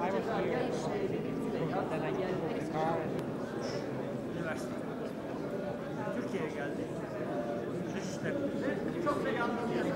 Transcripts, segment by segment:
I was here, then I get the car. Türkiye'ye geldi. İşte çok da yandım yani.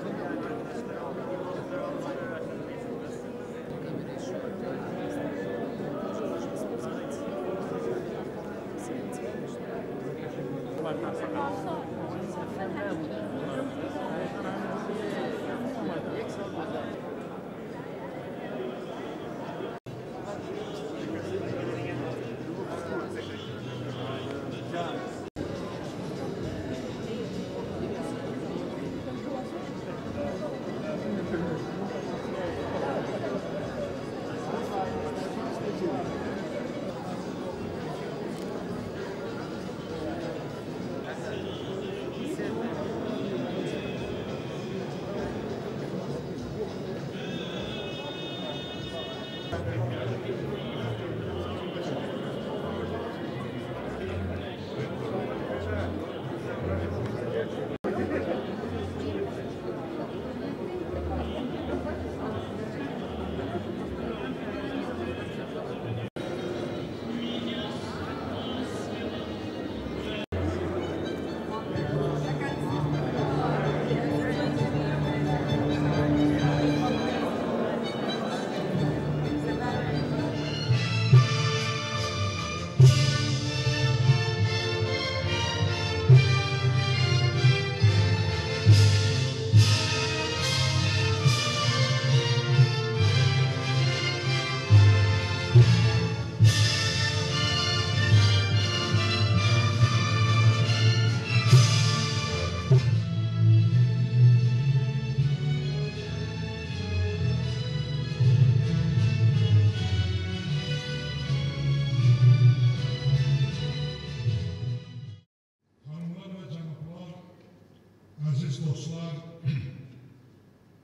Aziz dostlar,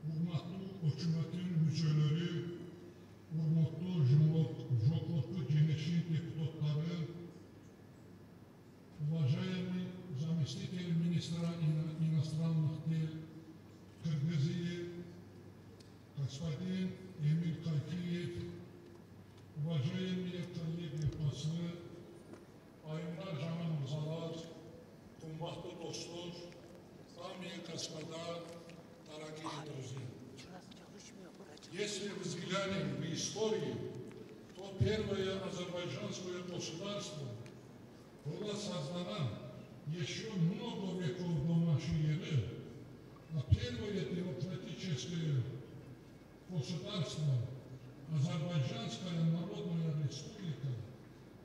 hurmatli hökumətin müzələri, hurmatli Жокоту Kenişin депутатları, уважаемый заместитель министра иностранных дел Кыргызии, господин Эмиль Кайкиев, уважаемые коллеги послы, айымдар жаңа мырзалар, қымбатты достар, дамы и господа, дорогие друзья. Если взглянем в историю, то первое азербайджанское государство было создано еще много веков до нашей эры, а первое демократическое государство, Азербайджанская Народная Республика,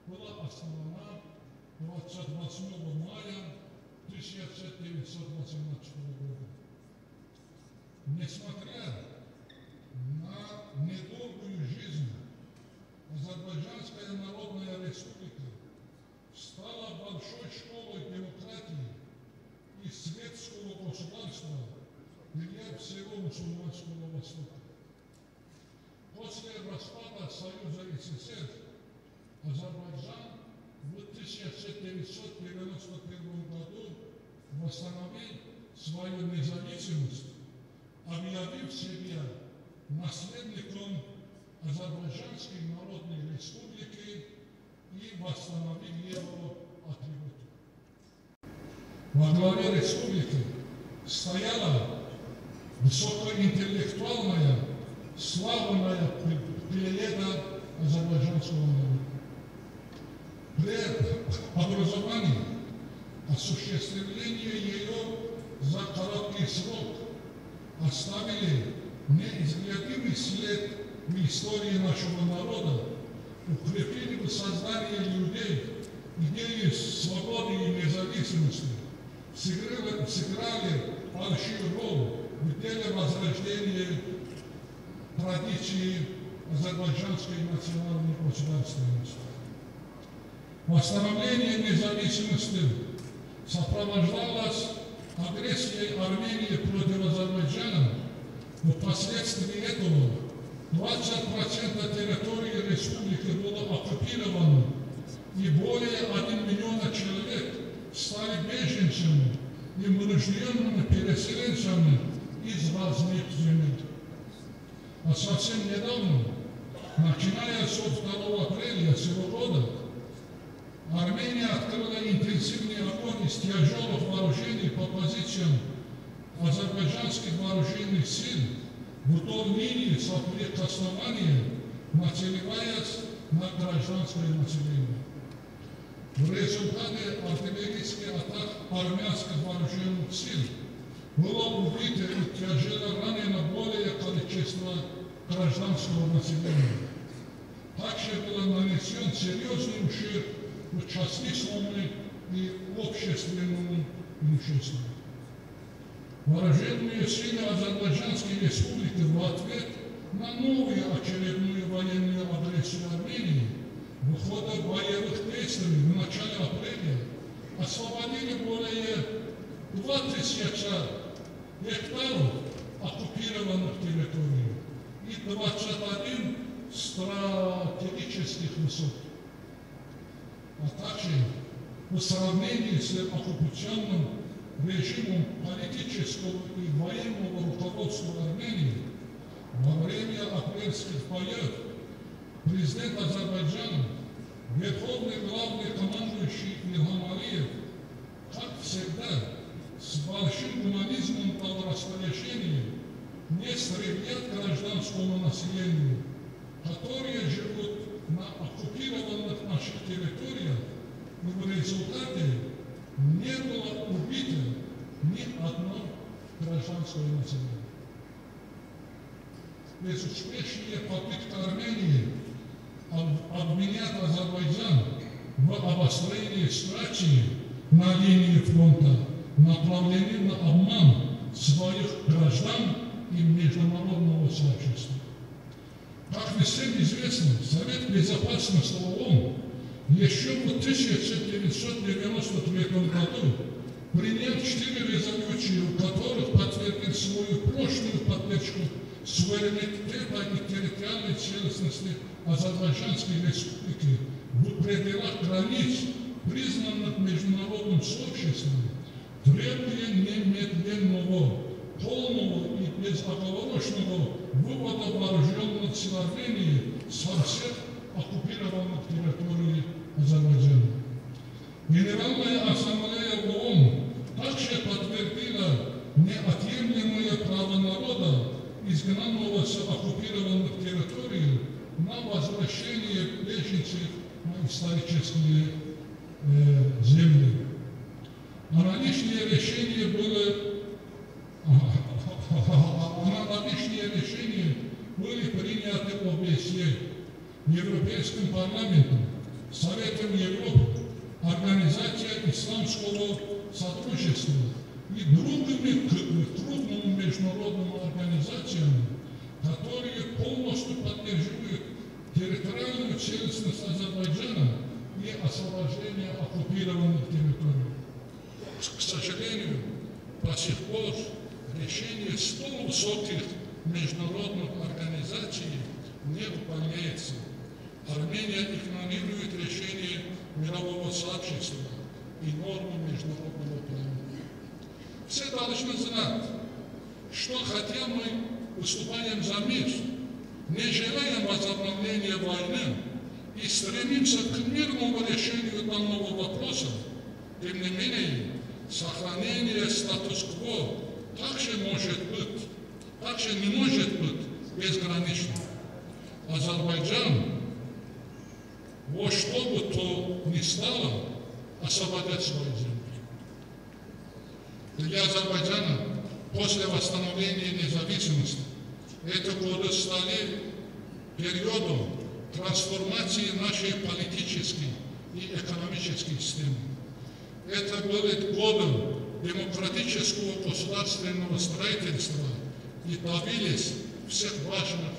была основана 28 мая 1918 года. Несмотря на недолгую жизнь, Азербайджанская Народная Республика стала большой школой демократии и светского государства для всего мусульманского Востока. После распада Союза СССР Азербайджан в 1991 году восстановил свою независимость, объявив себя наследником Азербайджанской Народной Республики и восстановил его атрибуты. Во главе республики стояла высокоинтеллектуальная, славная плеяда азербайджанского народа. При образовании, осуществлении ее за короткий срок оставили неизгладимый след в истории нашего народа укрепили бы сознание людей, идеи свободы и независимости, сыграли большую роль в деле возрождения традиции азербайджанской национальной государственности. Восстановление независимости сопровождалось агрессией Армении против Азербайджана. Впоследствии этого 20% территории республики было оккупировано, и более 1 миллиона человек стали беженцами и вынужденными переселенцами из разных земель. А совсем недавно, начиная с 2 апреля сего года, Армения открыла интенсивный огонь из тяжелых вооружений по позициям азербайджанских вооруженных сил вдоль линии соприкосновения, нацеливаясь на гражданское население. В результате артиллерийских атак армянских вооруженных сил было убито и тяжело ранено более количества гражданского населения. Также был нанесен серьезный ущерб частичному и общественному имуществу. Вооруженные силы Азербайджанской республики в ответ на новую очередную военную агрессию Армении в ходе боевых действий в начале апреля освободили более 2000 гектаров оккупированных территорий и 21 стратегических высот. А также по сравнению с оккупационным режимом политического и военного руководства Армении во время апрельских боев президент Азербайджана, верховный главный командующий Ильхам Алиев, как всегда, с большим гуманизмом дал распоряжение не стрелять гражданскому населению, которые живут на оккупированных наших территориях, и в результате не было убито ни одно гражданское население. Безуспешная попытка Армении обвинять Азербайджан в обострении ситуации на линии фронта направлены на обман своих граждан и международного сообщества. Как всем известно, Совет Безопасности ООН еще в 1993 году принял 4 резолюции, в которых подтвердил свою прочную поддержку суверенитета и территориальной целостности Азербайджанской республики в пределах границ, признанных международным сообществом, требуя немедленного, полного и безоговорочного вывода вооруженных сил Армении со всех оккупированных территорий Азербайджана. Генеральная ассамблея ООН также подтвердила неотъемлемое право народа, изгнанного с оккупированных территорий, на возвращение беженцев на исторические земли. Аналогичные решения были приняты ОБСЕ, Европейским парламентом, Советом Европы, Организацией Исламского сотрудничества и другими крупными международными организациями, которые полностью поддерживают территориальную целостность Азербайджана и освобождение оккупированных территорий. К сожалению, до сих пор решение столь высоких международных организаций не выполняется. Армения игнорирует решения мирового сообщества и нормы международного права. Все должны знать, что хотя мы выступаем за мир, не желаем возобновления войны и стремимся к мирному решению данного вопроса, тем не менее, сохранение статус-кво также не может быть безграничным. Азербайджан во что бы то ни стало освободить свои земли. Для Азербайджана после восстановления независимости эти годы стали периодом трансформации нашей политической и экономической системы. Это будет годом демократического государственного строительства и добились всех важных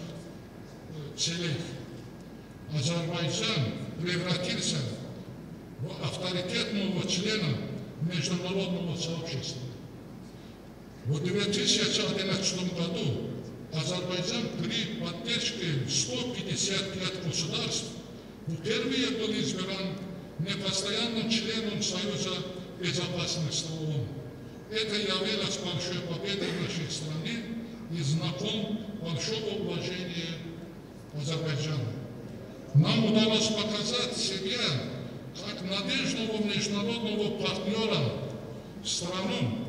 целей. Азербайджан превратился в авторитетного члена международного сообщества. В 2011 году Азербайджан при поддержке 155 государств впервые был избран непостоянным членом Союза безопасности ООН. Это явилось большой победой в нашей стране и знаком большого уважения Азербайджана. Нам удалось показать себя как надежного международного партнера, страну,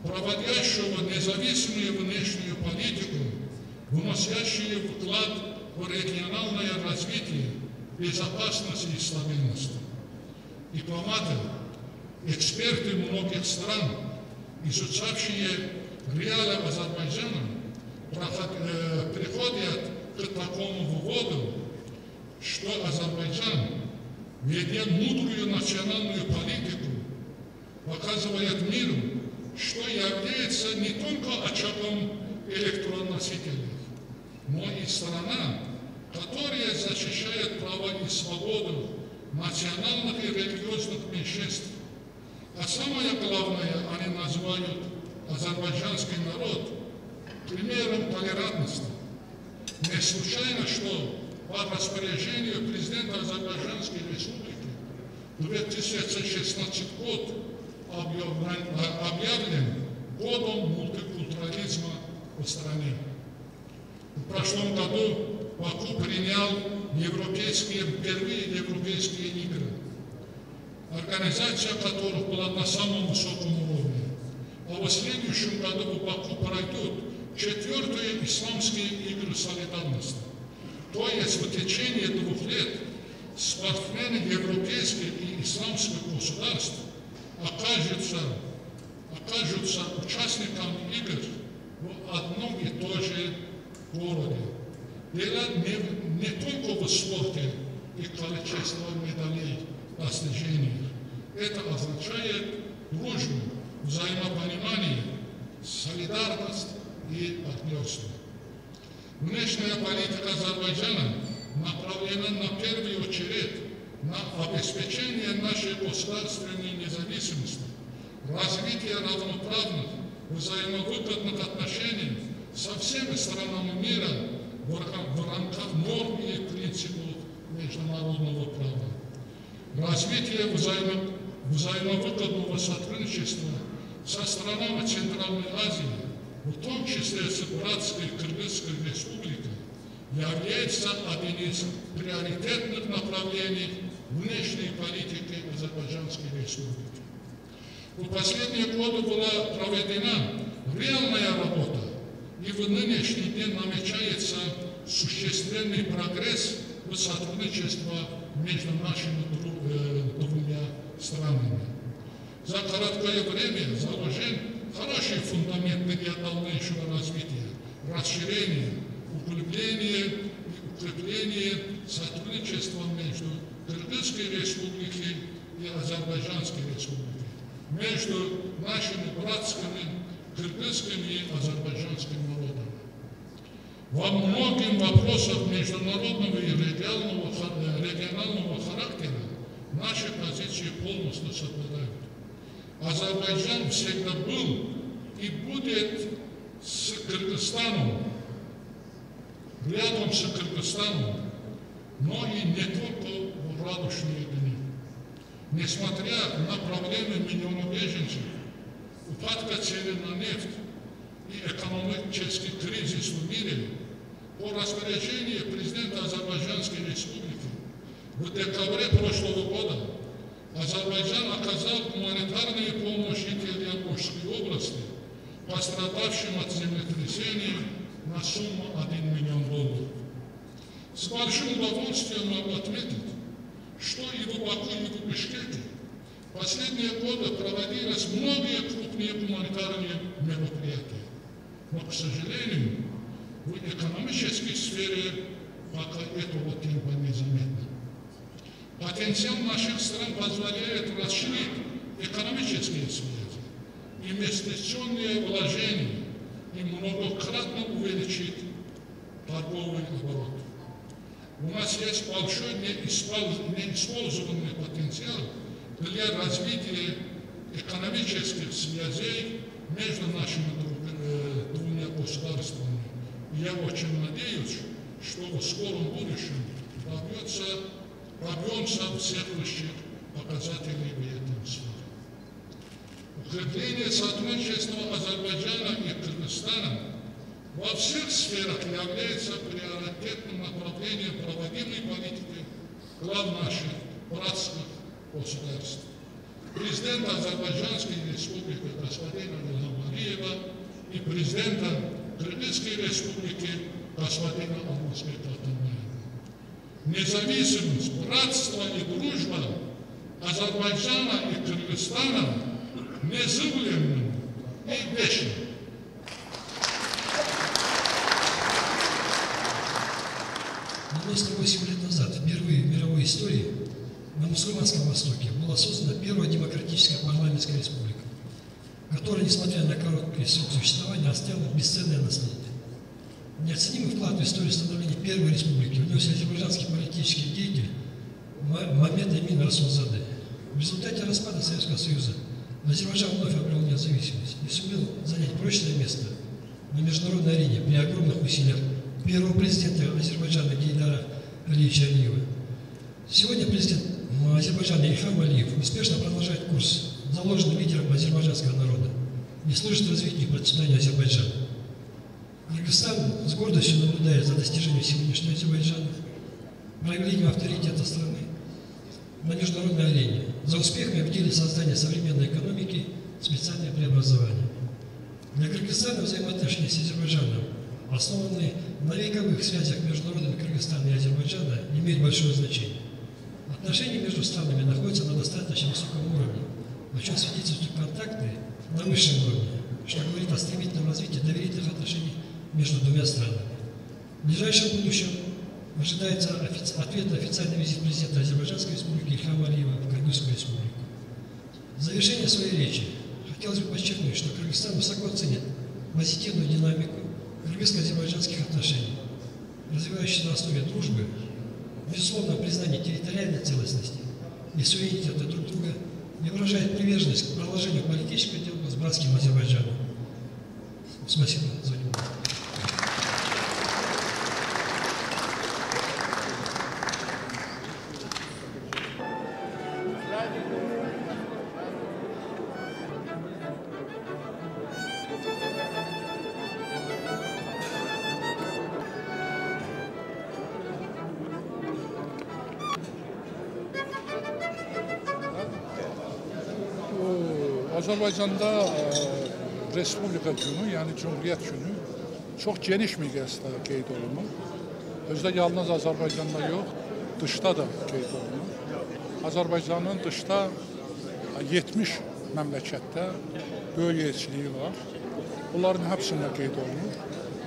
проводящего независимую внешнюю политику, вносящую вклад в региональное развитие, безопасность и стабильность. Дипломаты, эксперты многих стран, изучавшие реалии Азербайджана, приходят к такому выводу, что Азербайджан, ведя мудрую национальную политику, показывает миру, что является не только очагом электроносителей, но и страна, которая защищает права и свободу национальных и религиозных меньшинств. А самое главное, они называют азербайджанский народ примером толерантности. Не случайно, что по распоряжению президента Азербайджанской республики 2016 год объявлен годом мультикультурализма в стране. В прошлом году Баку принял впервые европейские игры, организация которых была на самом высоком уровне. А в следующем году в Баку пройдут 4-е исламские игры солидарности. То есть в течение 2 лет спортсмены европейских и исламских государств окажутся участниками игр в одном и том же городе. Дело не только в спорте и количестве медалей, достижений. Это означает дружбу, взаимопонимание, солидарность и партнерство. Внешняя политика Азербайджана направлена на первую очередь на обеспечение нашей государственной независимости, развитие равноправных, взаимовыгодных отношений со всеми странами мира в рамках норм и принципов международного права, развитие взаимовыгодного сотрудничества со странами Центральной Азии, в том числе с братской Кыргызской республикой, является одним из приоритетных направлений внешней политики Азербайджанской республики. В последние годы была проведена реальная работа, и в нынешний день намечается существенный прогресс в сотрудничестве между нашими двумя странами. За короткое время заложен хороший фундамент для дальнейшего развития, расширения, углубления и укрепления сотрудничества между Кыргызской республикой и Азербайджанской республикой, между нашими братскими кыргызским и азербайджанским народом. Во многих вопросах международного и регионального характера наши позиции полностью совпадают. Азербайджан всегда был и будет с Кыргызстаном, рядом с Кыргызстаном, но и не только в радужные дни. Несмотря на проблемы миллионов беженцев, упадка цены на нефть и экономический кризис в мире, по распоряжению президента Азербайджанской республики в декабре прошлого года Азербайджан оказал гуманитарную помощь жителям Ошской области, пострадавшим от землетрясения на сумму $1 миллион. С большим удовольствием могу отметить, что и в Баку, и в Бишкеке в последние годы проводились многие крупные гуманитарные мероприятия. Но, к сожалению, в экономической сфере пока этого темпа незаметно. Потенциал наших стран позволяет расширить экономические связи, инвестиционные вложения и многократно увеличить торговый оборот. У нас есть большой неиспользованный потенциал для развития экономических связей между нашими двумя государствами. Я очень надеюсь, что в скором будущем добьемся следующих показателей в этом сфере. Укрепление сотрудничества Азербайджана и Кыргызстана во всех сферах является приоритетным направлением проводимой политики глав наших братских государств. Президент Азербайджанской республики господина Ильхам Алиева и президента Кыргызской республики господина Алмазбека Атамбаева. Независимость, братство и дружба Азербайджана и Кыргызстана незыблемы и вечны. Но 8 лет назад, впервые в мировой истории, на мусульманском Востоке была создана первая демократическая парламентская республика, которая, несмотря на короткий срок существования, оставила бесценное наследие. Неоценимый вклад в историю становления первой республики внес азербайджанский политический деятель Мамед Эмин Расулзаде. В результате распада Советского Союза Азербайджан вновь обрел независимость и сумел занять прочное место на международной арене при огромных усилиях первого президента Азербайджана Гейдара Алиевича Алиева. Сегодня президент Азербайджана Ильхам Алиев успешно продолжает курс, заложенный лидером азербайджанского народа, и служит развитию и процветанию Азербайджана. Кыргызстан с гордостью наблюдает за достижением сегодняшнего Азербайджана, проявлением авторитета страны на международной арене, за успехами в деле создания современной экономики, специальное преобразование. Для Кыргызстана взаимоотношения с Азербайджаном, основанные на вековых связях между народами Кыргызстана и Азербайджана, имеют большое значение. Отношения между странами находятся на достаточно высоком уровне, о чем свидетельствуют контакты на высшем уровне, что говорит о стремительном развитии доверительных отношений между двумя странами. В ближайшем будущем ожидается ответный официальный визит президента Азербайджанской республики Ильхама Алиева в Кыргызскую республику. В завершение своей речи хотелось бы подчеркнуть, что Кыргызстан высоко ценит позитивную динамику кыргызско-азербайджанских отношений, развивающихся на основе дружбы, безусловно, признание территориальной целостности и суверенитета друг друга, и выражает приверженность к продолжению политического диалога с братским Азербайджаном. Спасибо за внимание. Azerbaycan'da Respublika Günü, yani Cumhuriyet Günü çok geniş miqyasda qeyd olunur. Özdə yalnız Azərbaycanda yox, dışda da qeyd olunur. Azərbaycanın dışda 70 məmləkətdə böyük elçiliyi var. Bunların hepsində qeyd olunur.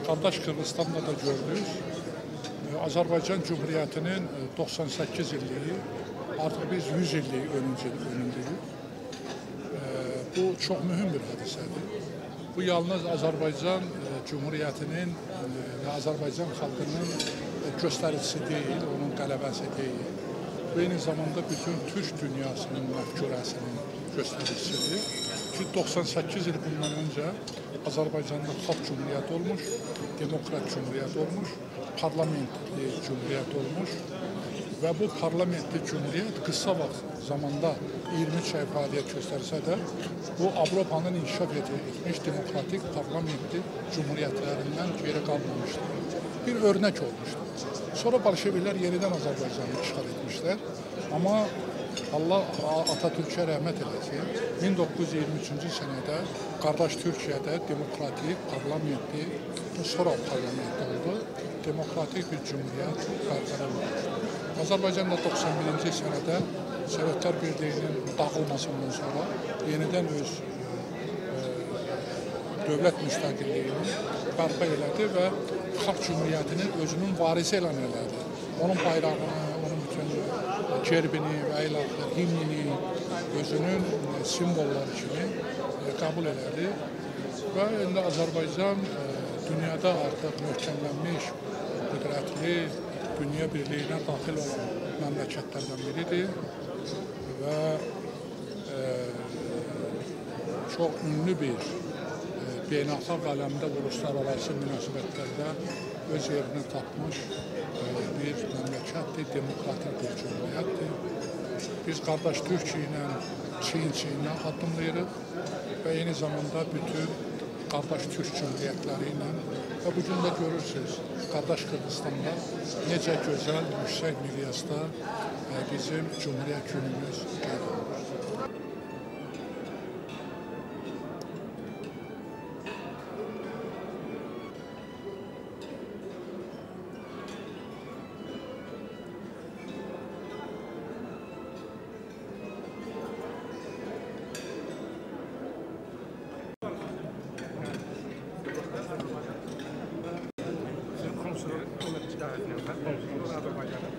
Qardaş Kırgızistan'da da gördük. Azərbaycan Cumhuriyetinin 98 illiyi, artıq biz 100 illiyi önündəyik. Bu çok mühim bir hadisedir. Bu yalnız Azerbaycan Cumhuriyetinin ve Azerbaycan halkının göstericisi değil, onun qələbəsi değil. Bu aynı zamanda bütün Türk dünyasının məfkurəsinin göstericisidir. Ki 98 il bundan önce Azerbaycan'da Xalq Cumhuriyeti olmuş, Demokrat Cumhuriyet olmuş, parlamentli Cumhuriyet olmuş. Ve bu parlamentli Cumhuriyet kısa zamanda 23 ay faaliyet gösterse de bu Avrupa'nın inkişaf etmiş demokratik parlamentli cumhuriyetlerinden geri kalmamıştır. Bir örnek olmuştur. Sonra Bolşevikler yeniden Azerbaycan'ı işgal etmişler. Ama Allah Atatürk'e rahmet eylesin. 1923. senede kardeş Türkiye'de demokratik parlamentli, sonra parlamenti oldu. Demokratik bir cumhuriyet barqaror oldu. Azerbaycan'da 91. senede Sovetler Birliği'nin dağılmasından sonra yeniden öz dövlət müstəqilliyini bərpa elədi və xalq cümhuriyyətini özünün varisi elan elədi. Onun bayrağını, onun bütün gerbini və ilaxı, himnini özünün simvolları kimi qəbul elədi və indi Azərbaycan dünyada artıq möhkəmlənmiş, qüdrətli, dünya birliyinə daxil olan məmləkətlərdən biridir və çox ünlü bir beynəlxalq aləmdə uluslararası münasibətlərdə öz yerini tapmış bir məmləkətdir, demokratik bir cümhuriyyətdir. Biz qardaş Türkiyə ilə çiyin-çiyinə addımlayırıq və eyni zamanda bütün qardaş Türk cümhuriyyətləri ilə və bugün də görürsünüz, qardaş Qırğızstanda necə gözəl, yüksək miqyasda bizim Cümhuriyyət günümüz qeyd olunur. Azərbaycanın